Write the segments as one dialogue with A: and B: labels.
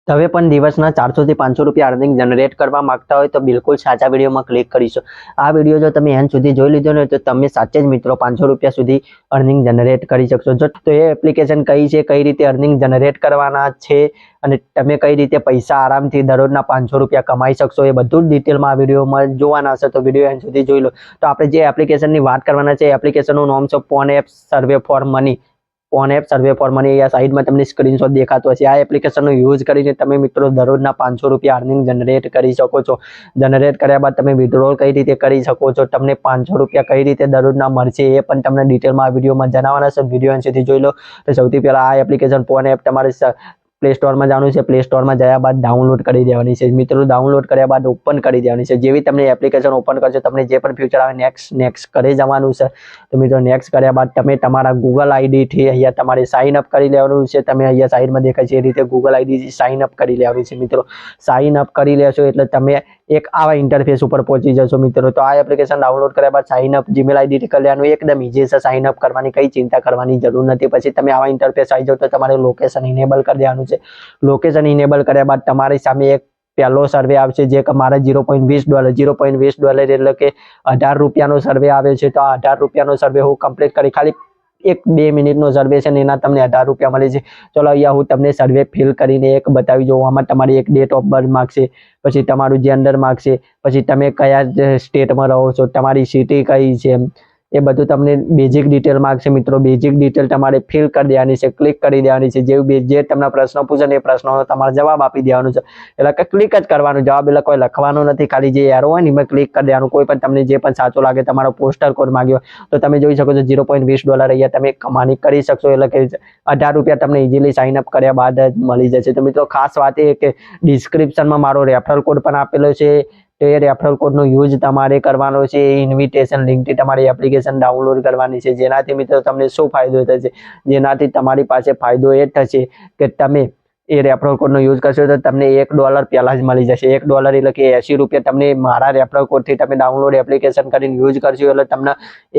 A: તમે પણ દિવસના 400 થી 500 રૂપિયા અર્નિંગ જનરેટ કરવા માંગતા હોય તો બિલકુલ સાચા વિડીયોમાં ક્લિક કરીશો। આ વિડીયો જો તમે એન્ડ સુધી જોઈ લીધો ને તો તમે સાચે જ મિત્રો 500 રૂપિયા સુધી અર્નિંગ જનરેટ કરી શકશો। જો તો એ એપ્લિકેશન કઈ છે, કઈ રીતે અર્નિંગ જનરેટ કરવાના છે અને તમે કઈ રીતે પૈસા આરામથી દરરોજના 500 રૂપિયા કમાઈ શકશો એ બધું જ ડિટેલમાં આ વિડીયોમાં જોવાના હશે, તો વિડીયો એન્ડ સુધી જોઈ લો। તો આપણે જે એપ્લિકેશનની વાત કરવાના છે, એપ્લિકેશનનું નામ છે phone app survey for money. Phone app survey for money અહીંયા સાઈડમાં તમને સ્ક્રીનશોટ દેખાતો હશે। આ એપ્લિકેશનનો યુઝ કરીને તમે મિત્રો દરરોજના 500 રૂપિયા અર્નિંગ જનરેટ કરી શકો છો। જનરેટ કર્યા બાદ તમે વિથડ્રોલ કઈ રીતે કરી શકો છો, તમને 500 રૂપિયા કઈ રીતે દરરોજના મળશે એ પણ તમને ડિટેલમાં આ વિડીયોમાં જણાવવાના છે। વિડીયો સુધી જોઈ લો। તો સૌથી પહેલા આ એપ્લિકેશન ફોન એપ તમારે પ્લે સ્ટોરમાં જવાનું છે। પ્લે સ્ટોરમાં ગયા બાદ ડાઉનલોડ કરી દેવાની છે મિત્રો। ડાઉનલોડ કર્યા બાદ ઓપન કરી દેવાની છે। જેવી તમને એપ્લિકેશન ઓપન કરશે તમને જે પણ ફ્યુચર આવે નેક્સ્ટ કરી જવાનું છે। તો મિત્રો નેક્સ્ટ કર્યા બાદ તમે તમારા ગૂગલ આઈડીથી અહીંયા તમારે સાઇન અપ કરી લેવાનું છે। તમે અહીંયા સાઈડમાં દેખાય છે એ રીતે ગૂગલ આઈડીથી સાઇન અપ કરી લેવાનું છે મિત્રો। સાઇન અપ કરી લેશો એટલે તમે એક આવા ઇન્ટરફેસ ઉપર પહોંચી જશો મિત્રો। તો આ એપ્લિકેશન ડાઉનલોડ કર્યા બાદ સાઇન અપ જીમેલ આઈડીથી કરી લેવાનું, એકદમ ઈઝી છે। સાઇન અપ કરવાની કઈ ચિંતા કરવાની જરૂર નથી। પછી તમે આવા ઇન્ટરફેસ આવી જાઓ તો તમારે લોકેશન ઇનેબલ કરી દેવાનું છે। લોકેશન ઇનેબલ કર્યા બાદ તમારી સામે એક પહેલો સર્વે આવશે જે મારા $0.20 એટલે કે 18 રૂપિયાનો સર્વે આવે છે। તો આ 18 રૂપિયાનો સર્વે હું કમ્પ્લીટ કરી ખાલી 1-2 મિનિટનો સર્વે છે ને એના તમને 18 રૂપિયા મળે છે। ચલો અહીંયા હું તમને સર્વે ફિલ કરીને એક બતાવી દઉં। આમાં તમારી એક ડેટ ઓફ બર્થ માગશે, પછી તમારું જેન્ડર માગશે, પછી તમે કયા સ્ટેટમાં રહો છો, તમારી સિટી કઈ છે, એ બધું તમને બેઝિક ડિટેલ માગશે મિત્રો। બેઝિક ડિટેલ તમારે ફિલ કરી દેવાની છે, ક્લિક કરી દેવાની છે। જે તમને પ્રશ્ન પૂછે ને એ પ્રશ્નોનો તમારે જવાબ આપી દેવાનો છે। એટલે કે ક્લિક જ કરવાનું, જવાબ એટલે કોઈ લખવાનો નથી, ખાલી જે એરો હોય ને એમાં ક્લિક કરી દેવાનું। કોઈ પણ તમને જે પણ સાચો લાગે, તમારો પોસ્ટલ કોડ માંગ્યો તો તમે જોઈ શકો છો $0.20 અહીંયા તમે કમાણી કરી શકશો। એટલે કે 18 રૂપિયા તમને ઇઝીલી સાઇન અપ કર્યા બાદ જ મળી જશે। તો મિત્રો ખાસ વાત એ કે ડિસ્ક્રિપ્શનમાં મારો રેફરલ કોડ પણ આપેલો છે। તો એ રેફરલ કોડનો યુઝ તમારે કરવાનો છે। ઇન્વિટેશન લિંકથી તમારી એપ્લિકેશન ડાઉનલોડ કરવાની છે। જેનાથી મિત્રો તમને શું ફાયદો થશે, જેનાથી તમારી પાસે ફાયદો એ થશે કે તમે એ રેફરલ કોડનો યુઝ કરશો તો તમને $1 પહેલાં જ મળી જશે। $1 એટલે કે 80 રૂપિયા તમને મારા રેફરલ કોડથી તમે ડાઉનલોડ એપ્લિકેશન કરીને યુઝ કરશો એટલે તમને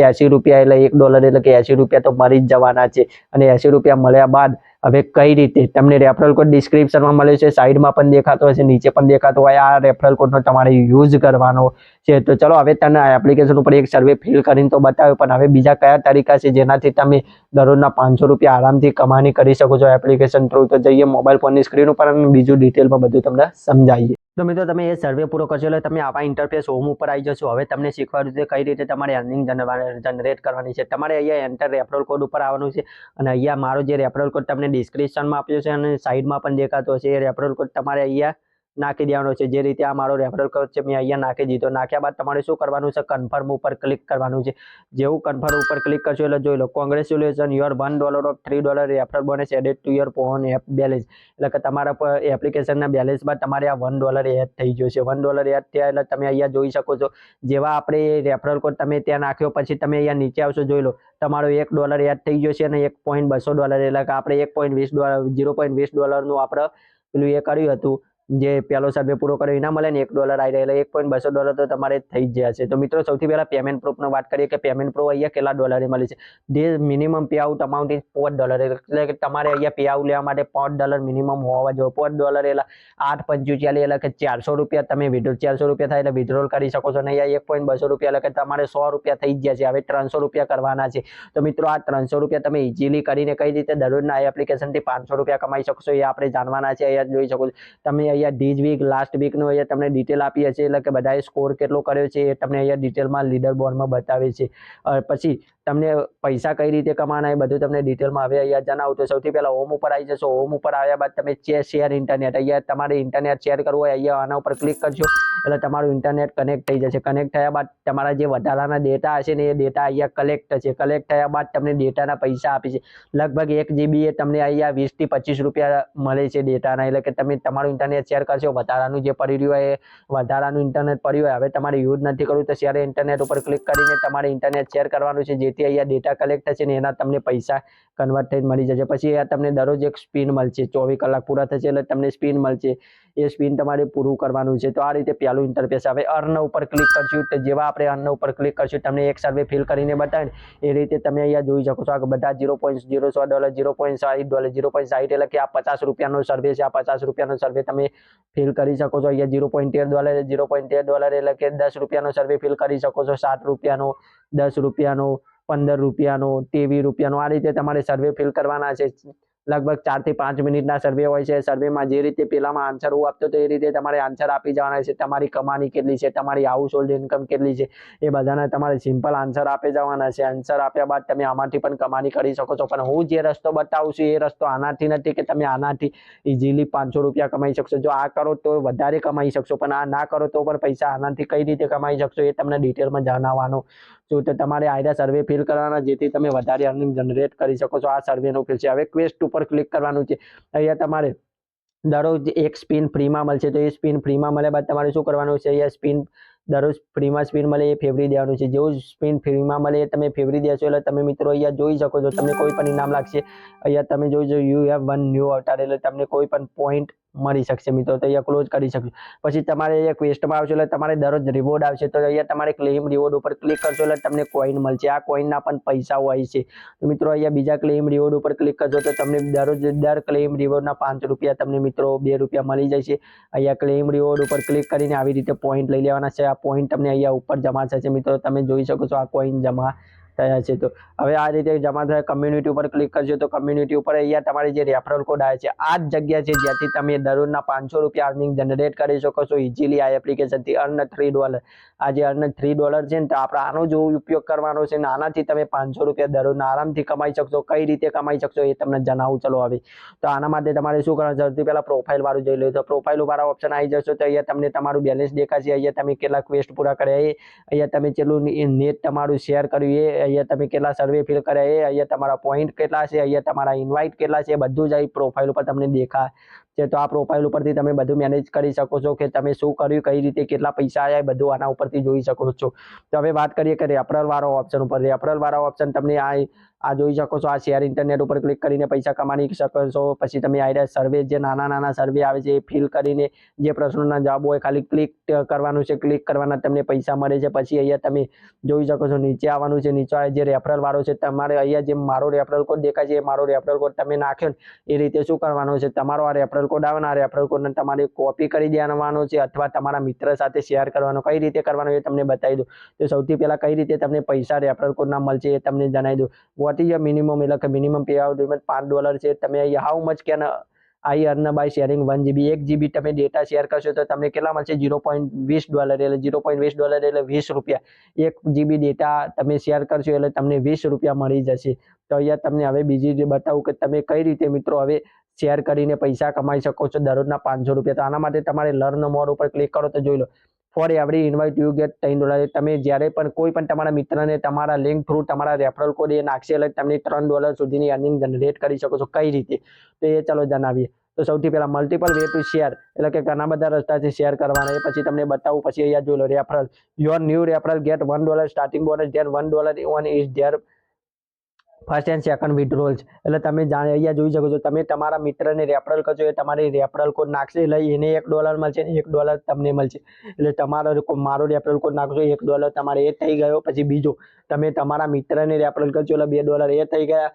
A: 80 રૂપિયા એટલે $1 એટલે કે 80 રૂપિયા તો મળી જ જવાના છે। અને 80 રૂપિયા મળ્યા બાદ હવે કઈ રીતે તમને રેફરલ કોડ ડિસ્ક્રિપ્શનમાં મળે છે, સાઈડમાં પણ દેખાતો હશે, નીચે પણ દેખાતો હોય। આ રેફરલ કોડનો તમારે યુઝ કરવાનો છે। તો ચલો હવે તમને આ એપ્લિકેશન ઉપર એક સર્વે ફિલ કરીને તો બતાવ્યો, પણ હવે બીજા કયા તરીકા છે જેનાથી તમે દરરોજના 500 રૂપિયા આરામથી કમાણી કરી શકો છો એપ્લિકેશન થ્રુ। તો જઈએ મોબાઈલ ફોનની સ્ક્રીન ઉપર અને બીજું ડિટેલમાં બધું તમને સમજાવીએ। તો મિત્રો તમે એ સર્વે પૂરો કરશો એટલે તમે આવા ઇન્ટરફેસ હોમ ઉપર આવી જશો। હવે તમને શીખવાડું છે કઈ રીતે તમારે અર્નિંગ જનરેટ કરવાની છે। તમારે અહીંયા એન્ટર રેફરલ કોડ ઉપર આવવાનું છે અને અહીંયા મારો જે રેફરલ કોડ તમને ડિસ્ક્રિપ્શનમાં આપ્યો છે અને સાઈડમાં પણ દેખાતો હશે, એ રેફરલ કોડ તમારે અહીંયા નાખી દેવાનો છે। જે રીતે આ મારો રેફરલ કોડ છે મેં અહીંયા નાખી દીધો। નાખ્યા બાદ તમારે શું કરવાનું છે, કન્ફર્મ ઉપર ક્લિક કરવાનું છે। જેવું કન્ફર્મ ઉપર ક્લિક કરશો એટલે જોઈ લો, congratulation your $1 of $3 referral bonus added to your phone app balance. એટલે કે તમારા પર એપ્લિકેશનના બેલેન્સ બાદ તમારે આ $1 એડ થઈ ગયો છે। $1 એડ થયા એટલે તમે અહીંયા જોઈ શકો છો જેવા આપણે રેફરલ કોડ તમે ત્યાં નાખ્યો પછી તમે અહીંયા નીચે આવશો, જોઈ લો તમારો $1 એડ થઈ ગયો છે અને $1.200 એટલે કે આપણે $0.20નું આપણે પેલું એ કર્યું હતું, જે પહેલો સર્વે પૂરો કર્યો એના મળે ને $1 આવી રહ્યા એટલે $1.200 તો તમારે થઈ જ જશે। તો મિત્રો સૌથી પહેલા પેમેન્ટ પ્રૂફની વાત કરીએ કે પેમેન્ટ પ્રૂફ અહીંયા કેટલા ડોલરે મળે છે। જે minimum pay out amount is $4 એટલે કે તમારે અહીંયા પે આઉટ લેવા માટે $5 મિનિમમ હોવા જોઈએ। $5 એટલે 8×5 એટલે કે 400 રૂપિયા તમે વિડ્રોલ, 400 રૂપિયા થાય એટલે વિડ્રોલ કરી શકો છો। અને અહીંયા $1.200 એટલે કે તમારે 100 રૂપિયા થઈ જ જશે। હવે 300 રૂપિયા કરવાના છે। તો મિત્રો આ 300 રૂપિયા તમે ઇઝીલી કરીને કઈ રીતે દરરોજના એપ્લિકેશનથી 500 રૂપિયા કમાઈ શકશો એ આપણે જાણવાના છે। અહીંયા જોઈ શકો છો તમે અહીંયા ધીસ વીક લાસ્ટ વીકનો અહીંયા તમને ડિટેલ આપી હશે, એટલે કે બધાએ સ્કોર કેટલો કર્યો છે એ તમને અહીંયા ડિટેલમાં લીડર બોર્ડમાં બતાવે છે। પછી તમને પૈસા કઈ રીતે કમાવાના એ બધું તમને ડિટેલમાં હવે અહીંયા જણાવું। તો સૌથી પહેલા હોમ ઉપર આવી જશો। હોમ ઉપર આવ્યા બાદ તમે શેર ઇન્ટરનેટ, અહીંયા તમારે ઇન્ટરનેટ શેર કરવું હોય અહીંયા આના ઉપર ક્લિક કરશો એટલે તમારું ઇન્ટરનેટ કનેક્ટ થઈ જશે। કનેક્ટ થયા બાદ તમારા જે વધારાના ડેટા હશે ને એ ડેટા અહીંયા કલેક્ટ થશે। કલેક્ટ થયા બાદ તમને ડેટાના પૈસા આપે છે। લગભગ 1 GB એ તમને અહીંયા 20 થી 25 રૂપિયા મળે છે ડેટાના। એટલે કે તમે તમારું ઇન્ટરનેટ ઇન્ટરનેટ શેર કરશો, વધારાનું જે પડી રહ્યું હોય વધારાનું ઇન્ટરનેટ પડ્યું હોય, હવે તમારે યુઝ નથી કરવું તો શેર ઇન્ટરનેટ ઉપર ક્લિક કરીને તમારે ઇન્ટરનેટ શેર કરવાનું છે, જેથી અહીંયા ડેટા કલેક્ટ થશે ને એના તમને પૈસા કન્વર્ટ થઈને મળી જશે. પછી અહીંયા તમને દરરોજ એક સ્પિન મળશે, 24 કલાક પૂરા થશે એટલે તમને સ્પિન મળશે, એ સ્પિન તમારે પૂરું કરવાનું છે. તો આ રીતે પહેલું ઇન્ટરફેસ. હવે અર્ન ઉપર ક્લિક કરશું તો જેવા આપણે અર્ન ઉપર ક્લિક કરશું તમને એક સર્વે ફિલ કરીને બતાવે એ રીતે તમે અહીંયા જોઈ શકો છો. આ બધા $0.06, $0.60, $0.60 એટલે કે આ $50 સર્વે છે. આ $50 સર્વે તમે ફિલ કરી શકો છો. અહીંયા $0.13, $0.13 એટલે કે $10 સર્વે ફિલ કરી શકો છો. $7, $10, $15, $23 આ રીતે તમારે સર્વે ફિલ કરવાના છે. લગભગ 4 થી 5 મિનિટના સર્વે હોય છે. સર્વેમાં જે રીતે પેલામાં આન્સર હું આપતો તો એ રીતે તમારે આન્સર આપી જવાના છે. તમારી કમાણી કેટલી છે, તમારી હાઉસ હોલ્ડ ઇન્કમ કેટલી છે, એ બધાના તમારે સિમ્પલ આન્સર આપી જવાના છે. આન્સર આપ્યા બાદ તમે આમાંથી પણ કમાણી કરી શકો છો. પણ હું જે રસ્તો બતાવું છું એ રસ્તો આનાથી નથી કે તમે આનાથી ઇઝીલી $500 કમાઈ શકશો. જો આ કરો તો વધારે કમાઈ શકશો, પણ આ ના કરો તો પણ પૈસા આનાથી કઈ રીતે કમાઈ શકશો એ તમને ડિટેલમાં જણાવવાનું છું. તો તમારે આઈડિયા સર્વે ફિલ કરવાના જેથી તમે વધારે અર્નિંગ જનરેટ કરી શકો છો. આ સર્વેનું ફિલ છે. હવે ક્વેસ્ટ ઉપર ક્લિક કરવાનું છે. અહીંયા તમારે દરરોજ એક સ્પિન ફ્રીમાં મળશે, તો એ સ્પિન ફ્રીમાં મળ્યા બાદ તમારે શું કરવાનું છે, અહીંયા સ્પિન દરરોજ ફ્રીમાં સ્પિન મળે એ ફેવરી દેવાનું છે. જેવું સ્પિન ફ્રીમાં મળે એ તમે ફેવરી દેશો એટલે તમે મિત્રો અહીંયા જોઈ શકો છો તમને કોઈ પણ ઇનામ લાગશે. અહીંયા તમે જોઈ યુ હેવ વન ન્યૂ અવતાર એટલે તમને કોઈ પણ પોઈન્ટ મળી શકશે મિત્રો. તો અહીંયા ક્લોઝ કરી શકશો. પછી તમારે અહીંયા ક્વેસ્ટમાં આવશે એટલે તમારે દરરોજ રિવોર્ડ આવશે. તો અહીંયા તમારે ક્લેમ રિવોર્ડ ઉપર ક્લિક કરશો એટલે તમને કોઈન મળશે. આ કોઈનના પણ પૈસા હોય છે. તો મિત્રો અહીંયા બીજા ક્લેમ રિવોર્ડ ઉપર ક્લિક કરશો તો તમને દર ક્લેમ રિવોર્ડના $5 તમને મિત્રો $2 મળી જશે. અહીંયા ક્લેમ રિવોર્ડ ઉપર ક્લિક કરીને આવી રીતે પોઈન્ટ લઈ લેવાના છે. આ પોઈન્ટ તમને અહીંયા ઉપર જમા થશે મિત્રો. તમે જોઈ શકો છો આ કોઈન જમા થયા છે. તો હવે આ રીતે જમા થયા. કમ્યુનિટી ઉપર ક્લિક કરજો તો કમ્યુનિટી ઉપર અહીંયા તમારી જે રેફરલ કોડ આવે છે આ જ જગ્યા છે જ્યાંથી તમે દરરોજના $500 અર્નિંગ જનરેટ કરી શકો છો ઇઝીલી આ એપ્લિકેશનથી. અર્ન $3 આ જે અર્ન $3 છે ને તો આપણે આનો જો ઉપયોગ કરવાનો છે ને આનાથી તમે $500 દરરોજના આરામથી કમાઈ શકશો. કઈ રીતે કમાઈ શકશો એ તમને જણાવું. ચલો હવે તો આના માટે તમારે શું કરવાનું, સૌથી પહેલા પ્રોફાઇલ વાળું જોઈ લો. તો પ્રોફાઇલ વાળા ઓપ્શન આવી જશો તો અહીંયા તમને તમારું બેલેન્સ દેખાશે. અહીંયા તમે કેટલા ક્વેસ્ટ પૂરા કર્યા એ, અહીંયા તમે કેટલું નેટ તમારું શેર કર્યું એ, અહીંયા તમે કેટલા સર્વે ફિલ કર્યા એ, અહીંયા તમારા પોઈન્ટ કેટલા છે, અહીંયા તમારા ઇન્વાઇટ કેટલા છે, બધું જ અહીં પ્રોફાઇલ ઉપર તમને દેખાય છે. તો આ પ્રોફાઇલ ઉપરથી તમે બધું મેનેજ કરી શકો છો કે તમે શું કર્યું, કઈ રીતે કેટલા પૈસા આવ્યા એ બધું આના ઉપરથી જોઈ શકો છો. તો હવે વાત કરીએ કે રેફરલ વાળો ઓપ્શન ઉપર. રેફરલ વાળો ઓપ્શન તમને આ જોઈ શકો છો. આ શેર ઇન્ટરનેટ ઉપર ક્લિક કરીને પૈસા કમાઈ શકો છો. પછી તમે આઈડિયા સર્વે જે નાના સર્વે આવે છે એ ફિલ કરીને જે પ્રશ્નોના જવાબ હોય ખાલી ક્લિક કરવાનું છે. ક્લિક કરવાના તમને પૈસા મળે છે. પછી અહીંયા તમે જોઈ શકો છો નીચે આવવાનું છે. નીચે જે રેફરલ વાળો છે તમારે અહીંયા જે મારો રેફરલ કોડ દેખાય છે એ મારો રેફરલ કોડ તમે નાખ્યો ને એ રીતે શું કરવાનું છે, તમારો આ રેફરલ કોડ આવે ને આ રેફરલ કોડને તમારે કોપી કરી દેવાનો છે અથવા તમારા મિત્ર સાથે શેર કરવાનો. કઈ રીતે કરવાનો એ તમને બતાવી દઉં. તો સૌથી પહેલા કઈ રીતે તમને પૈસા રેફરલ કોડના મળશે એ તમને જણાવી દઉં. વોટ ઇઝ મિનિમમ એટલે કે મિનિમમ પે આઉટ $5 છે. તમે અહીંયા how much can I earn by sharing 1 GB 1 GB તમે ડેટા શેર કરશો તો તમને કેટલા મળશે, $0.20 એટલે $0.20 એટલે ₹20. 1 GB ડેટા તમે શેર કરશો એટલે તમને ₹20 મળી જશે. તો અહીંયા તમને હવે બીજી રીતે બતાવું કે તમે કઈ રીતે મિત્રો હવે શેર કરીને પૈસા કમાઈ શકો છો દરરોજના $500. તો આના માટે તમારે લર્ન મોર ઉપર ક્લિક કરો તો જોઈ લો. For every invite you get $10. તમે જ્યારે પણ કોઈ પણ તમારા મિત્રને તમારા લિંક થ્રુ તમારા રેફરલ કોડ એ નાખશે એટલે તમને $3 સુધીની અર્નિંગ જનરેટ કરી શકો છો. કઈ રીતે તો એ ચાલો જણાવીએ. તો સૌથી પહેલા મલ્ટિપલ વે ટુ શેર એટલે કે ઘણા બધા રસ્તાથી શેર કરવાના એ પછી તમને બતાવું. પછી અહીંયા જોઈ લો referral. Your new referral get $1 starting bonus there $1 on is there first and second withdrawals. એટલે તમે અહીંયા જોઈ શકો છો તમે તમારા મિત્રને રેફરલ કરશો એ તમારી રેફરલ કોડ નાખશે એટલે એને $1 મળશે ને $1 તમને મળશે. એટલે તમારો મારો રેફરલ કોડ નાખશો $1 તમારે એ થઈ ગયો. પછી બીજો તમે તમારા મિત્રને રેફરલ કરશો એટલે $2 એ થઈ ગયા.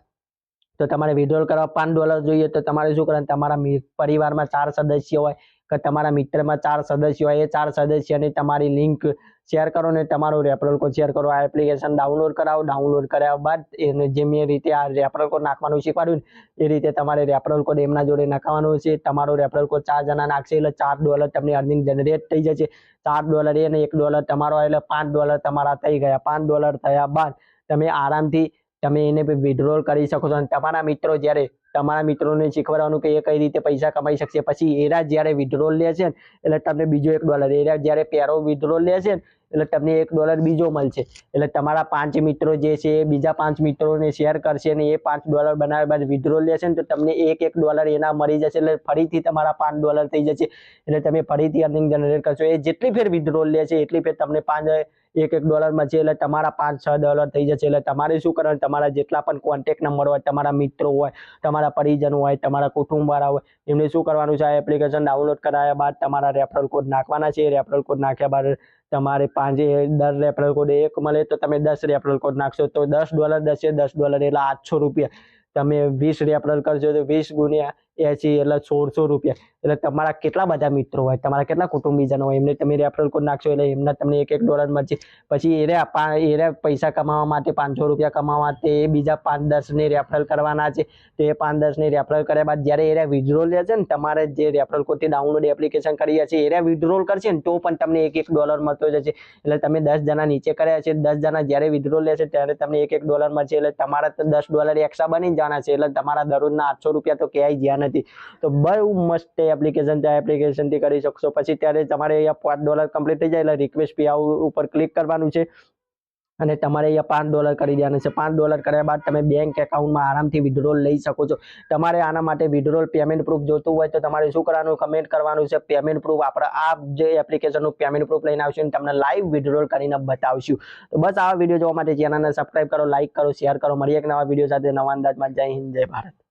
A: તો તમારે વિડ્રોલ કરવા $5 જોઈએ તો તમારે શું કરવાનું, તમારા પરિવારમાં 4 સદસ્ય હોય કે તમારા મિત્રમાં 4 સદસ્ય હોય એ 4 સદસ્યને તમારી લિંક શેર કરો ને તમારો રેફરલ કોડ શેર કરો. આ એપ્લિકેશન ડાઉનલોડ કરાવો. ડાઉનલોડ કર્યા બાદ એને જે મેં રીતે આ રેફરલ કોડ નાખવાનું શીખવાડ્યું એ રીતે તમારે રેફરલ કોડ એમના જોડે નાખવાનો છે. તમારો રેફરલ કોડ 4 જણા નાખશે એટલે $4 તમને અર્નિંગ જનરેટ થઈ જશે. $4 એ ને $1 તમારો એટલે $5 તમારા થઈ ગયા. $5 થયા બાદ તમે આરામથી તમે એને વિડ્રોલ કરી શકો છો. અને તમારા મિત્રો જ્યારે તમારા મિત્રોને શીખવાડવાનું કે એ કઈ રીતે પૈસા કમાઈ શકશે. પછી એરા જ્યારે વિડ્રોલ લે છે એટલે તમને બીજો $1 એરા જ્યારે પેરો વિડ્રોલ લે છે એટલે તમને $1 બીજો મળશે. એટલે તમારા 5 મિત્રો જે છે એ બીજા 5 મિત્રોને શેર કરશે અને એ $5 બનાવ્યા બાદ વિડ્રો લેશે ને તો તમને $1 એના મળી જશે. એટલે ફરીથી તમારા $5 થઈ જશે. એટલે તમે ફરીથી અર્નિંગ જનરેટ કરશો. એ જેટલી ફેર વિડ્રો લે છે એટલી ફેર તમને $1 મળશે. એટલે તમારા $5-6 થઈ જશે. એટલે તમારે શું કરવાનું, તમારા જેટલા પણ કોન્ટેક્ટ નંબર હોય, તમારા મિત્રો હોય, તમારા પરિજનો હોય, તમારા કુટુંબવાળા હોય, એમને શું કરવાનું છે, આ એપ્લિકેશન ડાઉનલોડ કરાયા બાદ તમારા રેફરલ કોડ નાખવાના છે. રેફરલ કોડ નાખ્યા બાદ તમારે 10 રેફરલ કોડ 1 મળે તો તમે 10 રેફરલ કોડ નાખશો તો $10 $10 એટલે ₹800. તમે 20 રેફરલ કરશો તો 20 ગુણ્યા 80 એટલે ₹1600. એટલે તમારા કેટલા બધા મિત્રો હોય, તમારા કેટલા કુટુંબીજનો હોય, એમને તમે રેફરલ કોડ નાખશો એટલે એમને તમને $1 મળશે. પછી એ પૈસા કમાવા માટે ₹500 કમાવા માટે એ બીજા 5-10 ને રેફરલ કરવાના છે. તો એ 5-10 ને રેફરલ કર્યા બાદ જ્યારે એ વિડ્રોલ લે છે ને, તમારે જે રેફરલ કોડથી ડાઉનલોડ એપ્લિકેશન કરી છે એ વિડ્રોલ કરશે ને તો પણ તમને $1 મળતો જશે. એટલે તમે 10 જણા નીચે કર્યા છે, 10 જણા જ્યારે વિડ્રોલ લેશે ત્યારે તમને $1 મળશે. એટલે તમારા તો $10 એક્સ્ટ્રા બની જવાના છે. એટલે તમારા દરરોજના ₹800 તો ક્યાંય જ્યાં નથી. તો બહુ મસ્ત એપ્લિકેશન છે. આ એપ્લિકેશનથી કરી શકશો. પછી ત્યારે તમારે અહીંયા $5 કમ્પ્લીટ થઈ જાય એટલે રિક્વેસ્ટ પે આઉટ ઉપર ક્લિક કરવાનું છે અને તમારે અહીંયા $5 કરી દેવાના છે. $5 કર્યા બાદ તમે બેંક એકાઉન્ટમાં આરામથી વિડ્રોલ લઈ શકો છો. તમારે આના માટે વિડ્રોલ પેમેન્ટ પ્રૂફ જોતું હોય તો તમારે શું કરવાનું, કમેન્ટ કરવાનું છે પેમેન્ટ પ્રૂફ. આપણે આ જે એપ્લિકેશનનું પેમેન્ટ પ્રૂફ લઈને આવશું અને તમને લાઈવ વિડ્રોલ કરીને બતાવશું. તો બસ આવા વિડીયો જોવા માટે ચેનલને સબસ્ક્રાઈબ કરો, લાઈક કરો, શેર કરો. મળીએ એક નવા વિડીયો સાથે, નવા અંદાજમાં. જય હિન્દ, જય ભારત.